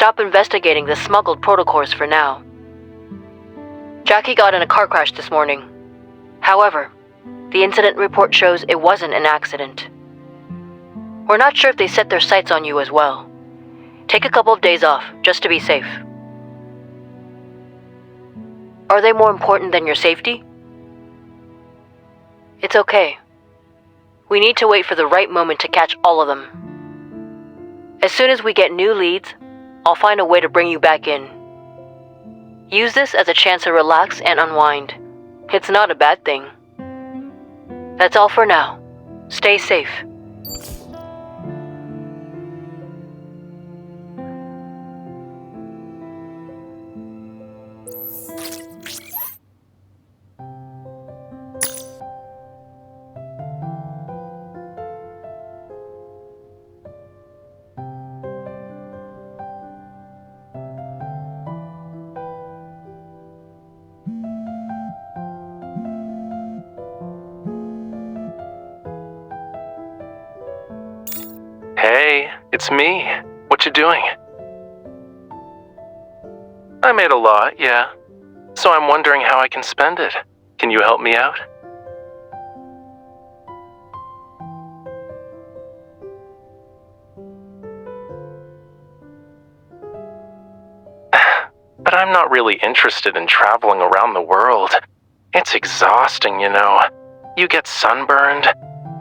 stop investigating the smuggled protocols for now. Jackie got in a car crash this morning. However, the incident report shows it wasn't an accident. We're not sure if they set their sights on you as well. Take a couple of days off, just to be safe. Are they more important than your safety? It's okay. We need to wait for the right moment to catch all of them. As soon as we get new leads, I'll find a way to bring you back in. Use this as a chance to relax and unwind. It's not a bad thing. That's all for now. Stay safe. Hey, it's me. What you doing? I made a lot, yeah. So I'm wondering how I can spend it. Can you help me out? But I'm not really interested in traveling around the world. It's exhausting, you know. You get sunburned,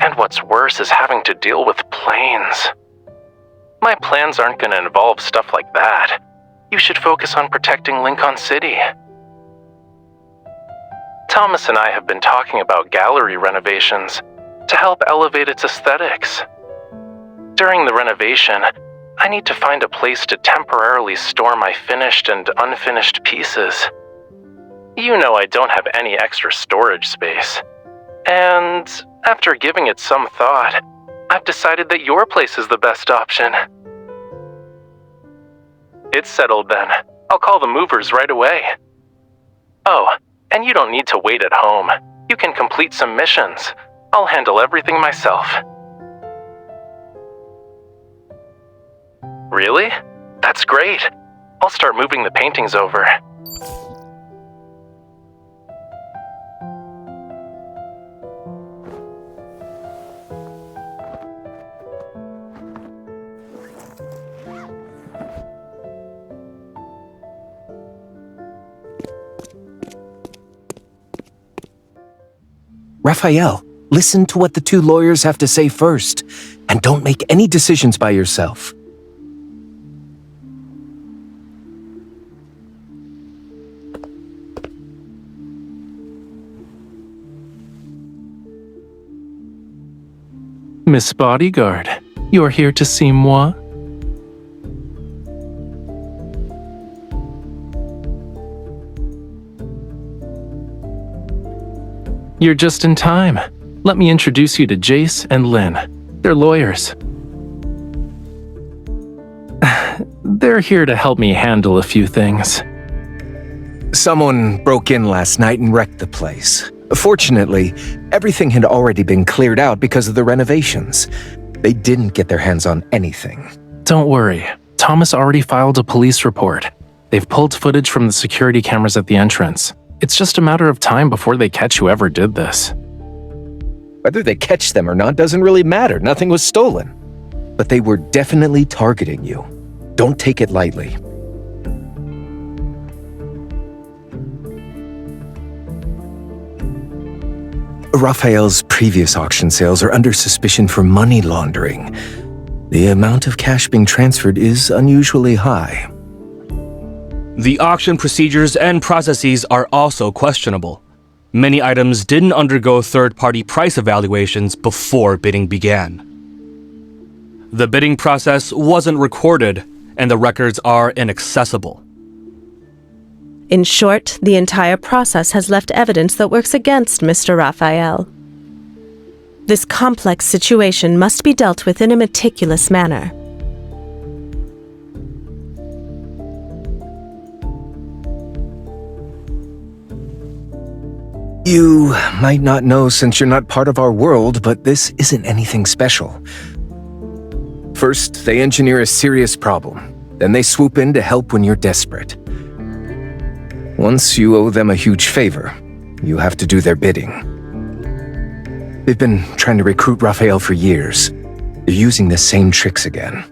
and what's worse is having to deal with planes. My plans aren't going to involve stuff like that. You should focus on protecting Lincoln City. Thomas and I have been talking about gallery renovations to help elevate its aesthetics. During the renovation, I need to find a place to temporarily store my finished and unfinished pieces. You know I don't have any extra storage space. And after giving it some thought, I've decided that your place is the best option. It's settled then. I'll call the movers right away. Oh, and you don't need to wait at home. You can complete some missions. I'll handle everything myself. Really? That's great. I'll start moving the paintings over. Rafayel, listen to what the two lawyers have to say first, and don't make any decisions by yourself. Miss Bodyguard, you're here to see moi? You're just in time. Let me introduce you to Jace and Lynn. They're lawyers. They're here to help me handle a few things. Someone broke in last night and wrecked the place. Fortunately, everything had already been cleared out because of the renovations. They didn't get their hands on anything. Don't worry. Thomas already filed a police report. They've pulled footage from the security cameras at the entrance. It's just a matter of time before they catch whoever did this. Whether they catch them or not doesn't really matter. Nothing was stolen. But they were definitely targeting you. Don't take it lightly. Rafayel's previous auction sales are under suspicion for money laundering. The amount of cash being transferred is unusually high. The auction procedures and processes are also questionable. Many items didn't undergo third-party price evaluations before bidding began. The bidding process wasn't recorded, and the records are inaccessible. In short, the entire process has left evidence that works against Mr. Rafayel. This complex situation must be dealt with in a meticulous manner. You might not know since you're not part of our world, but this isn't anything special. First, they engineer a serious problem. Then they swoop in to help when you're desperate. Once you owe them a huge favor, you have to do their bidding. They've been trying to recruit Rafayel for years. They're using the same tricks again.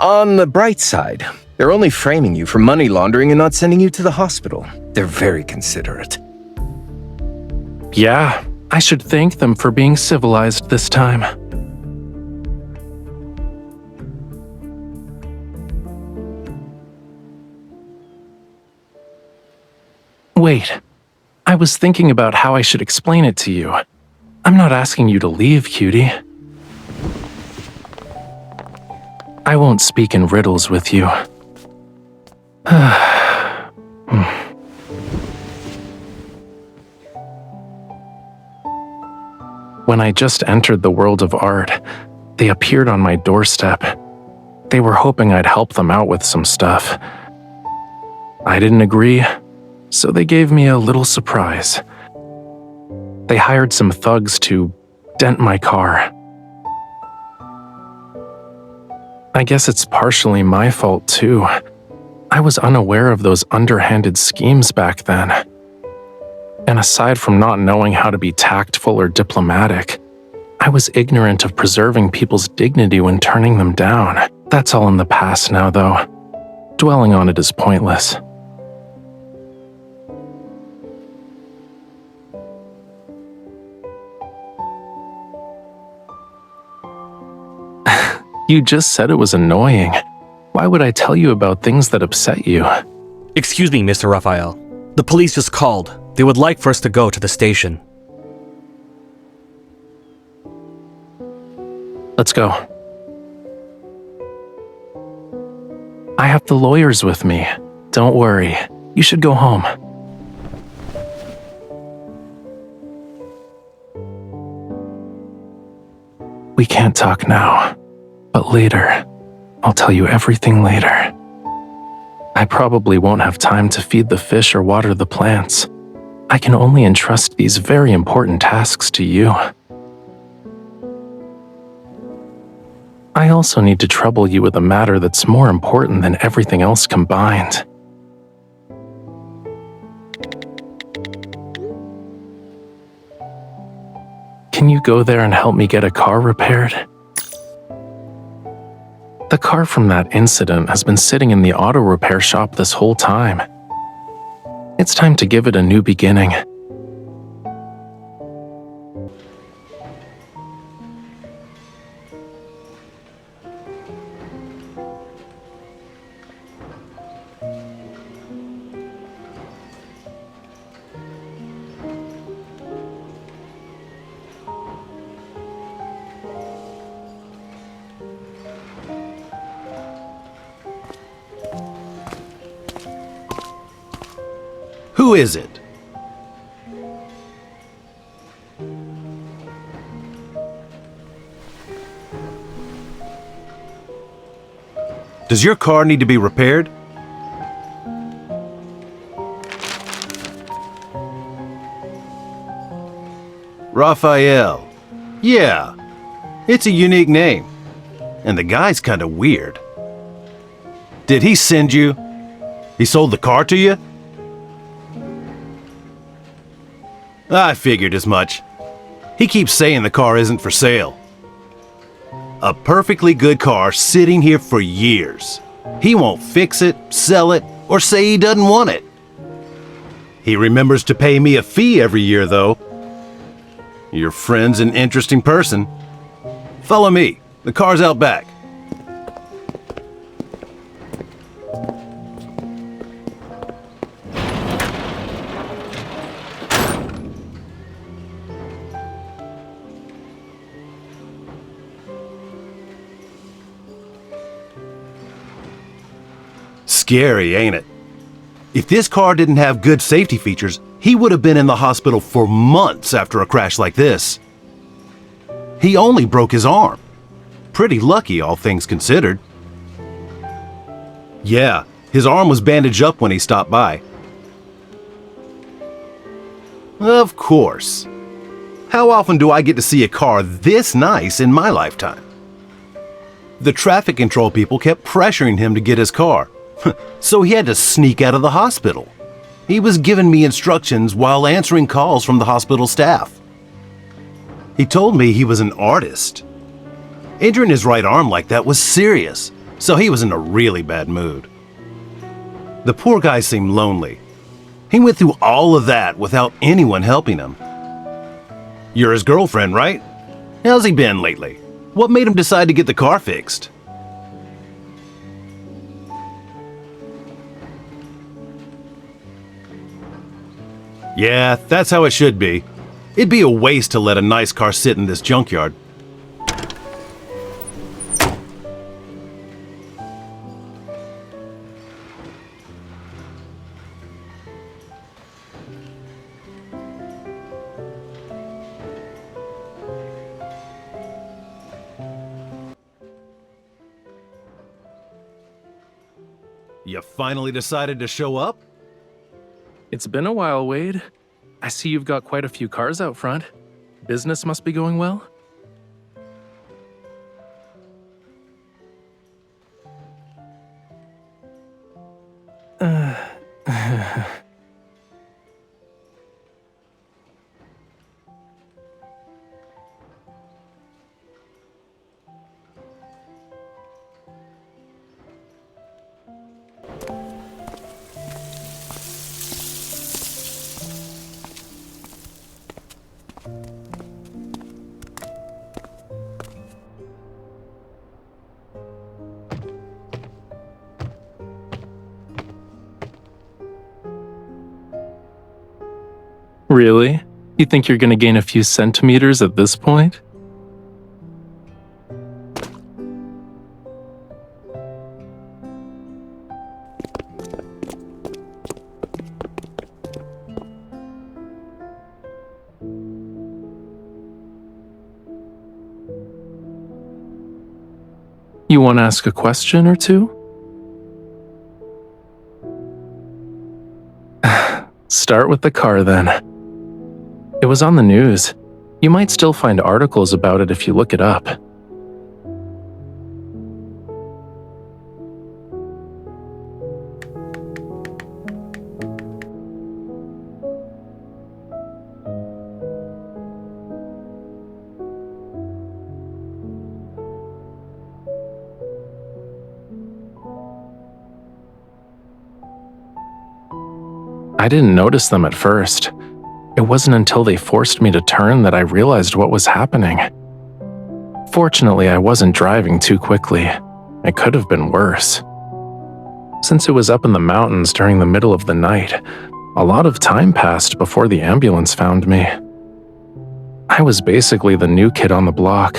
On the bright side, they're only framing you for money laundering and not sending you to the hospital. They're very considerate. Yeah, I should thank them for being civilized this time. Wait, I was thinking about how I should explain it to you. I'm not asking you to leave, cutie. I won't speak in riddles with you. When I just entered the world of art, they appeared on my doorstep. They were hoping I'd help them out with some stuff. I didn't agree, so they gave me a little surprise. They hired some thugs to dent my car. I guess it's partially my fault, too. I was unaware of those underhanded schemes back then. And aside from not knowing how to be tactful or diplomatic, I was ignorant of preserving people's dignity when turning them down. That's all in the past now, though. Dwelling on it is pointless. You just said it was annoying. Why would I tell you about things that upset you? Excuse me, Mr. Rafayel. The police just called. They would like for us to go to the station. Let's go. I have the lawyers with me. Don't worry. You should go home. We can't talk now, but later. I'll tell you everything later. I probably won't have time to feed the fish or water the plants. I can only entrust these very important tasks to you. I also need to trouble you with a matter that's more important than everything else combined. Can you go there and help me get a car repaired? The car from that incident has been sitting in the auto repair shop this whole time. It's time to give it a new beginning. Who is it? Does your car need to be repaired? Raphael. Yeah, it's a unique name. And the guy's kinda weird. Did he send you? He sold the car to you? I figured as much. He keeps saying the car isn't for sale. A perfectly good car sitting here for years. He won't fix it, sell it, or say he doesn't want it. He remembers to pay me a fee every year, though. Your friend's an interesting person. Follow me. The car's out back. Scary, ain't it? If this car didn't have good safety features, he would have been in the hospital for months after a crash like this. He only broke his arm. Pretty lucky, all things considered. Yeah, his arm was bandaged up when he stopped by. Of course. How often do I get to see a car this nice in my lifetime? The traffic control people kept pressuring him to get his car, so he had to sneak out of the hospital. He was giving me instructions while answering calls from the hospital staff. He told me he was an artist. Injuring his right arm like that was serious, so he was in a really bad mood. The poor guy seemed lonely. He went through all of that without anyone helping him. You're his girlfriend, right? How's he been lately? What made him decide to get the car fixed? Yeah, that's how it should be. It'd be a waste to let a nice car sit in this junkyard. You finally decided to show up? It's been a while, Wade. I see you've got quite a few cars out front. Business must be going well? Really? You think you're gonna gain a few centimeters at this point? You want to ask a question or two? Start with the car then. It was on the news. You might still find articles about it if you look it up. I didn't notice them at first. It wasn't until they forced me to turn that I realized what was happening. Fortunately, I wasn't driving too quickly. It could have been worse. Since it was up in the mountains during the middle of the night, a lot of time passed before the ambulance found me. I was basically the new kid on the block.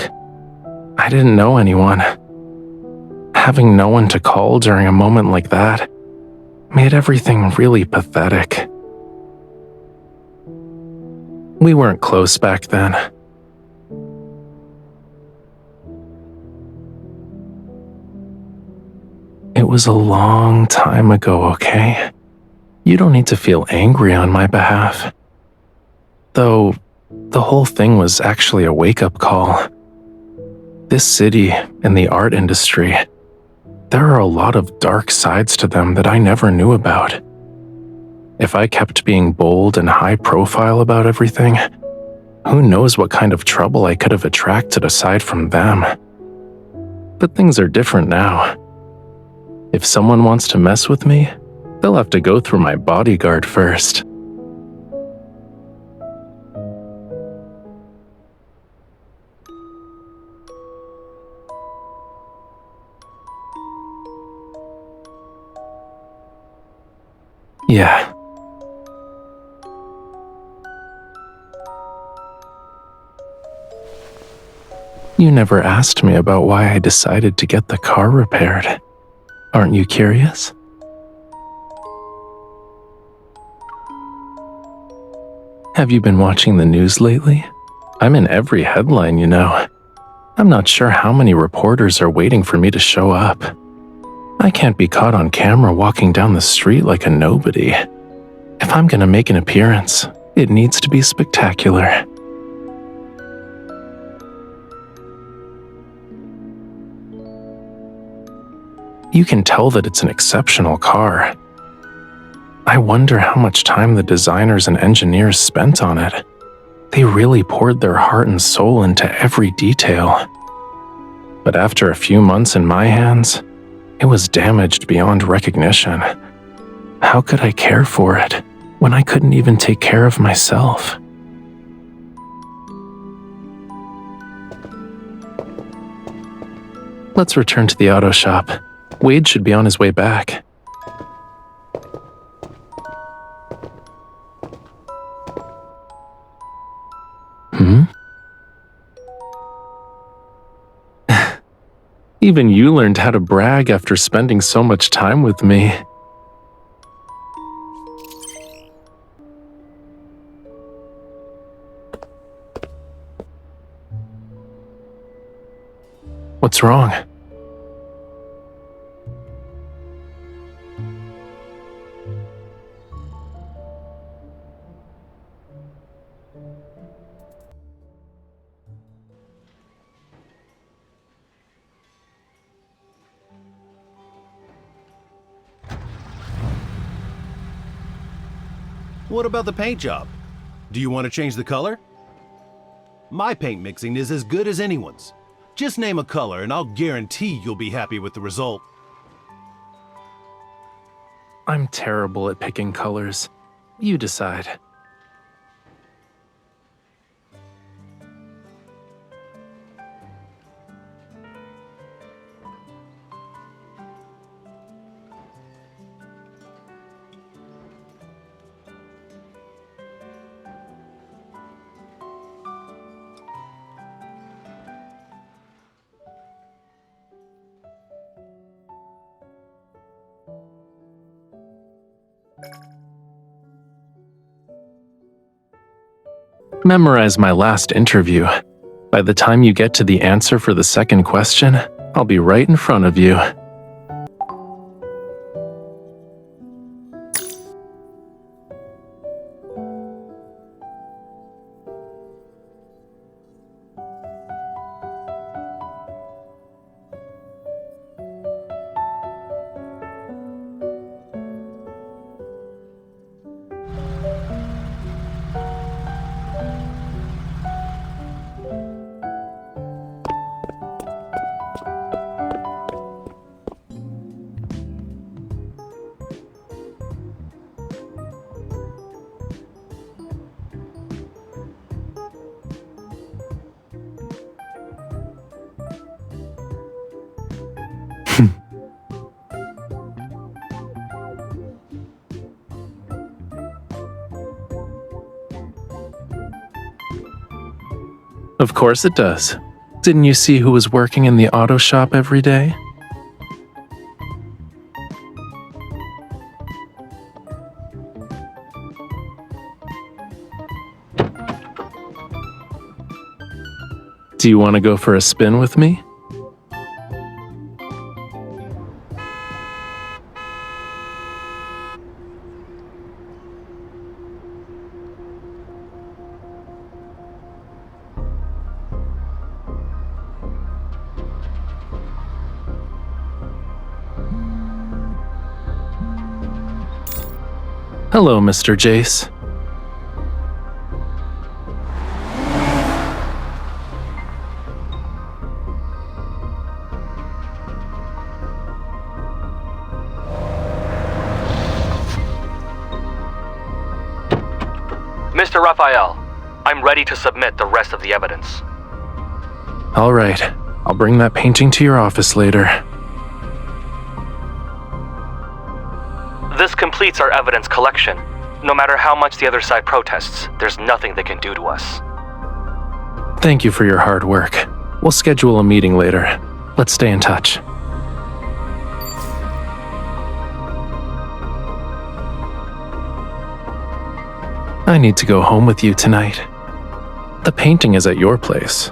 I didn't know anyone. Having no one to call during a moment like that made everything really pathetic. We weren't close back then. It was a long time ago, okay? You don't need to feel angry on my behalf. Though, the whole thing was actually a wake-up call. This city and the art industry, there are a lot of dark sides to them that I never knew about. If I kept being bold and high profile about everything, who knows what kind of trouble I could have attracted aside from them. But things are different now. If someone wants to mess with me, they'll have to go through my bodyguard first. Yeah. You never asked me about why I decided to get the car repaired. Aren't you curious? Have you been watching the news lately? I'm in every headline, you know. I'm not sure how many reporters are waiting for me to show up. I can't be caught on camera walking down the street like a nobody. If I'm gonna make an appearance, it needs to be spectacular. You can tell that it's an exceptional car. I wonder how much time the designers and engineers spent on it. They really poured their heart and soul into every detail. But after a few months in my hands, it was damaged beyond recognition. How could I care for it when I couldn't even take care of myself? Let's return to the auto shop. Wade should be on his way back. Even you learned how to brag after spending so much time with me. What's wrong? What about the paint job? Do you want to change the color? My paint mixing is as good as anyone's. Just name a color and I'll guarantee you'll be happy with the result. I'm terrible at picking colors. You decide. Memorize my last interview. By the time you get to the answer for the second question, I'll be right in front of you. Of course it does. Didn't you see who was working in the auto shop every day? Do you want to go for a spin with me? Hello, Mr. Jace. Mr. Rafayel, I'm ready to submit the rest of the evidence. All right, I'll bring that painting to your office later. This completes our evidence collection. No matter how much the other side protests, there's nothing they can do to us. Thank you for your hard work. We'll schedule a meeting later. Let's stay in touch. I need to go home with you tonight. The painting is at your place.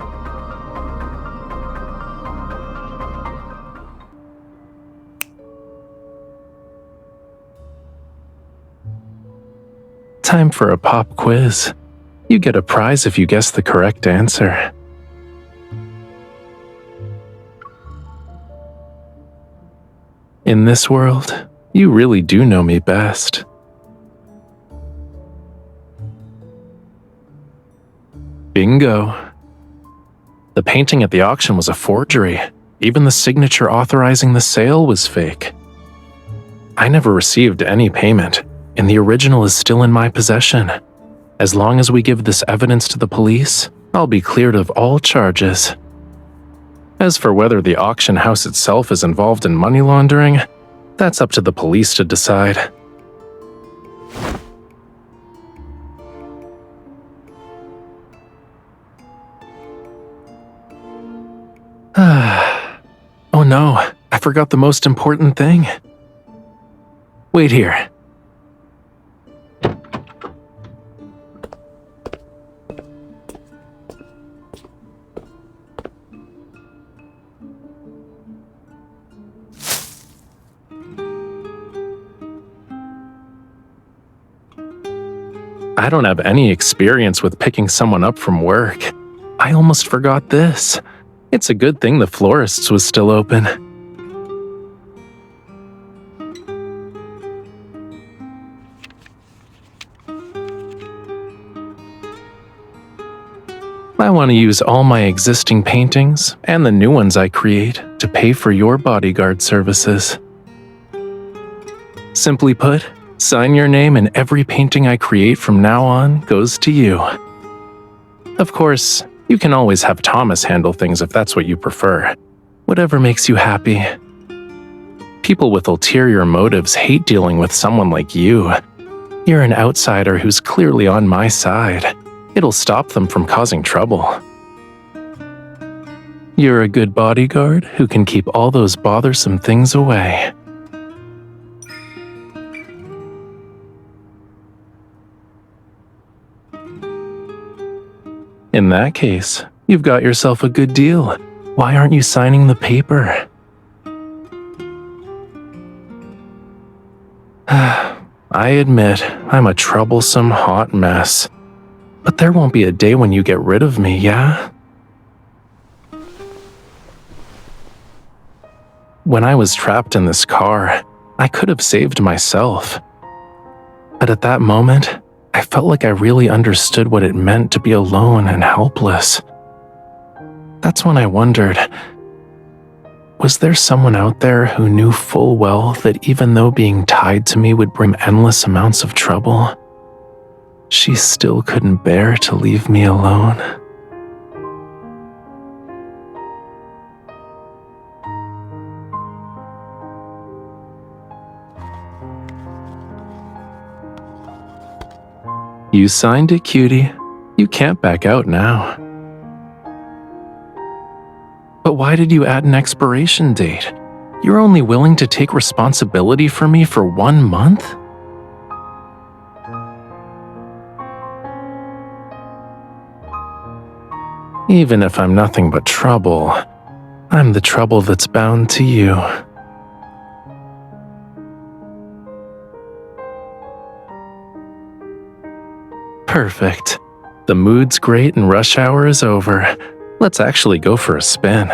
Time for a pop quiz. You get a prize if you guess the correct answer. In this world, you really do know me best. Bingo. The painting at the auction was a forgery. Even the signature authorizing the sale was fake. I never received any payment, and the original is still in my possession. As long as we give this evidence to the police, I'll be cleared of all charges. As for whether the auction house itself is involved in money laundering, that's up to the police to decide. Oh no, I forgot the most important thing. Wait here. I don't have any experience with picking someone up from work. I almost forgot this. It's a good thing the florist's was still open. I want to use all my existing paintings and the new ones I create to pay for your bodyguard services. Simply put, sign your name and every painting I create from now on goes to you. Of course, you can always have Thomas handle things if that's what you prefer. Whatever makes you happy. People with ulterior motives hate dealing with someone like you. You're an outsider who's clearly on my side. It'll stop them from causing trouble. You're a good bodyguard who can keep all those bothersome things away. In that case, you've got yourself a good deal. Why aren't you signing the paper? I admit, I'm a troublesome hot mess. But there won't be a day when you get rid of me, yeah? When I was trapped in this car, I could have saved myself. But at that moment, I felt like I really understood what it meant to be alone and helpless. That's when I wondered, was there someone out there who knew full well that even though being tied to me would bring endless amounts of trouble, she still couldn't bear to leave me alone? You signed it, cutie. You can't back out now. But why did you add an expiration date? You're only willing to take responsibility for me for 1 month? Even if I'm nothing but trouble, I'm the trouble that's bound to you. Perfect. The mood's great and rush hour is over. Let's actually go for a spin.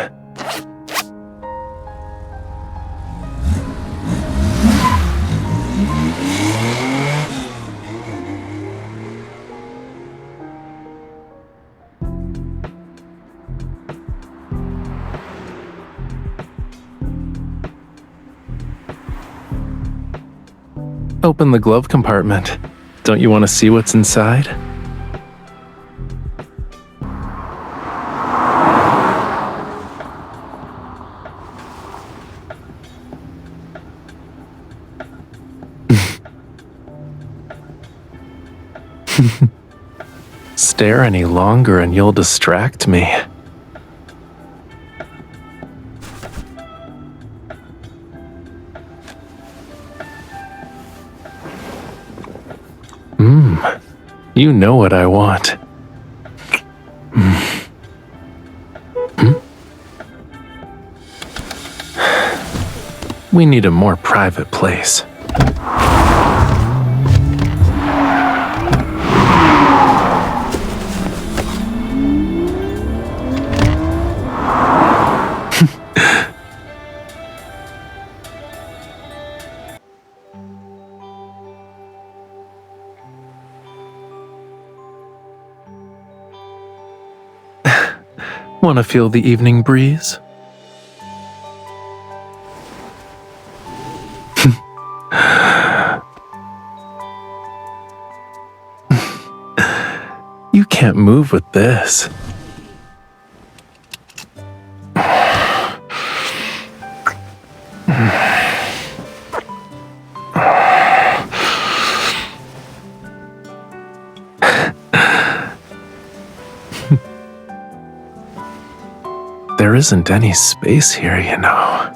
Open the glove compartment. Don't you want to see what's inside? Stare any longer and you'll distract me. You know what I want. We need a more private place. Want to feel the evening breeze? You can't move with this. There isn't any space here, you know.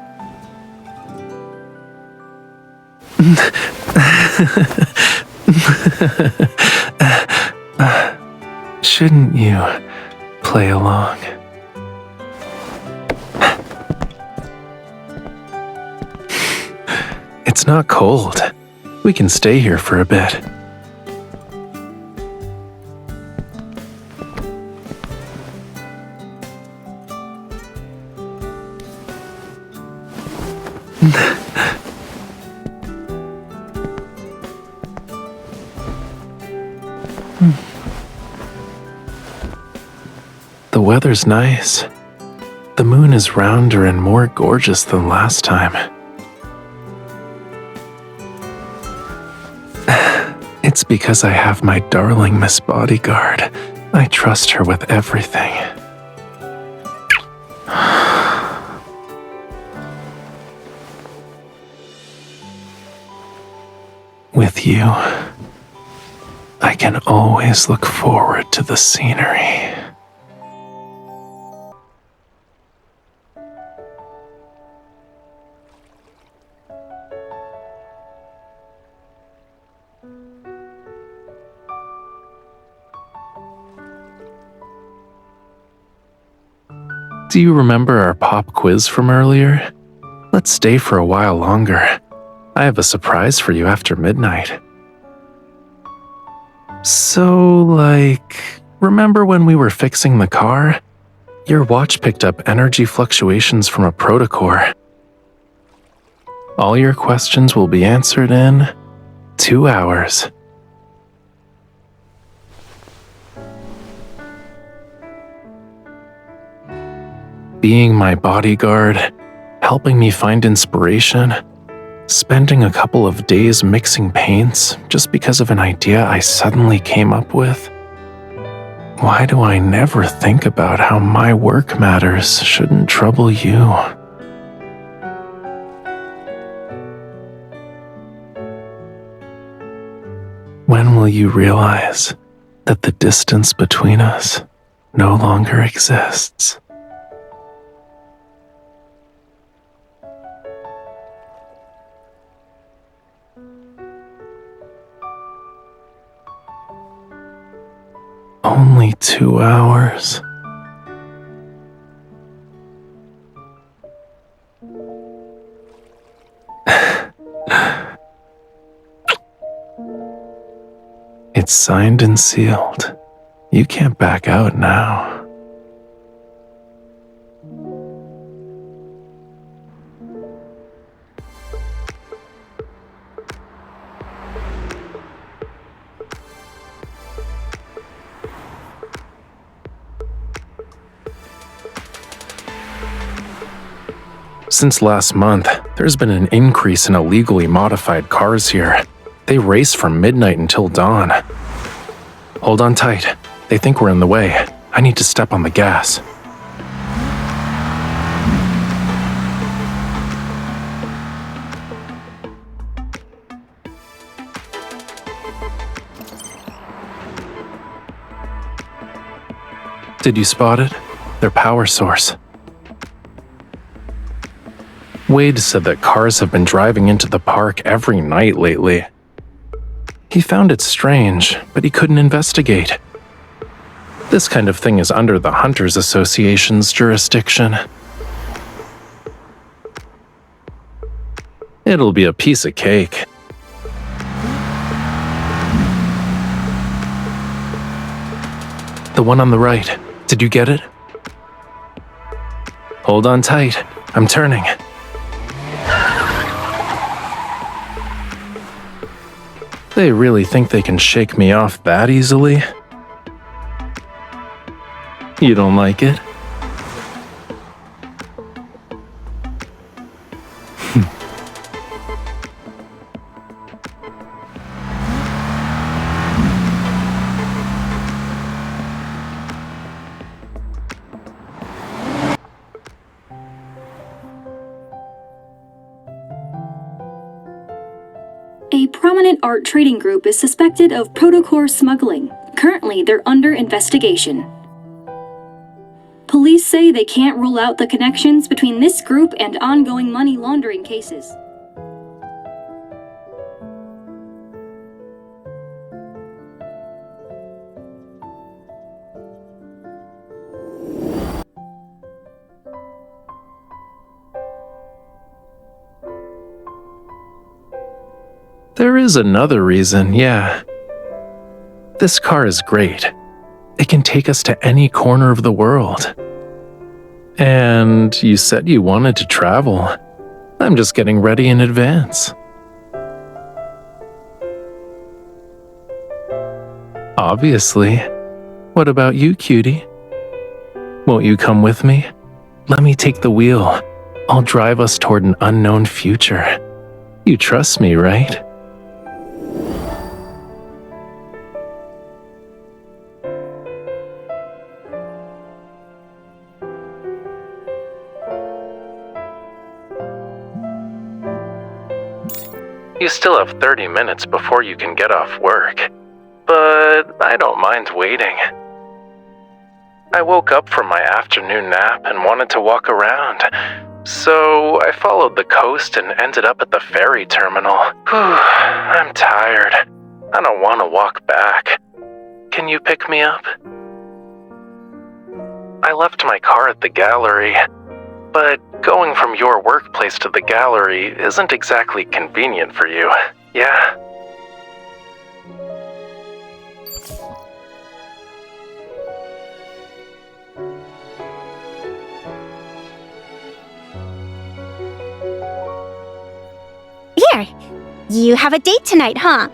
Shouldn't you play along? It's not cold. We can stay here for a bit. The weather's nice. The moon is rounder and more gorgeous than last time. It's because I have my darling Miss Bodyguard. I trust her with everything. With you, I can always look forward to the scenery. Do you remember our pop quiz from earlier? Let's stay for a while longer. I have a surprise for you after midnight. So, remember when we were fixing the car? Your watch picked up energy fluctuations from a protocore. All your questions will be answered in 2 hours. Being my bodyguard, helping me find inspiration, spending a couple of days mixing paints just because of an idea I suddenly came up with. Why do I never think about how my work matters shouldn't trouble you? When will you realize that the distance between us no longer exists? Only 2 hours. It's signed and sealed. You can't back out now. Since last month, there's been an increase in illegally modified cars here. They race from midnight until dawn. Hold on tight. They think we're in the way. I need to step on the gas. Did you spot it? Their power source. Wade said that cars have been driving into the park every night lately. He found it strange, but he couldn't investigate. This kind of thing is under the Hunters Association's jurisdiction. It'll be a piece of cake. The one on the right. Did you get it? Hold on tight. I'm turning. They really think they can shake me off that easily? You don't like it? Ultimate Art Trading Group is suspected of protocore smuggling. Currently, they're under investigation. Police say they can't rule out the connections between this group and ongoing money laundering cases. There is another reason, yeah. This car is great. It can take us to any corner of the world. And you said you wanted to travel. I'm just getting ready in advance. Obviously. What about you, cutie? Won't you come with me? Let me take the wheel. I'll drive us toward an unknown future. You trust me, right? You still have 30 minutes before you can get off work, but I don't mind waiting. I woke up from my afternoon nap and wanted to walk around, so I followed the coast and ended up at the ferry terminal. Whew, I'm tired. I don't want to walk back. Can you pick me up? I left my car at the gallery, but going from your workplace to the gallery isn't exactly convenient for you, yeah? Here, you have a date tonight, huh?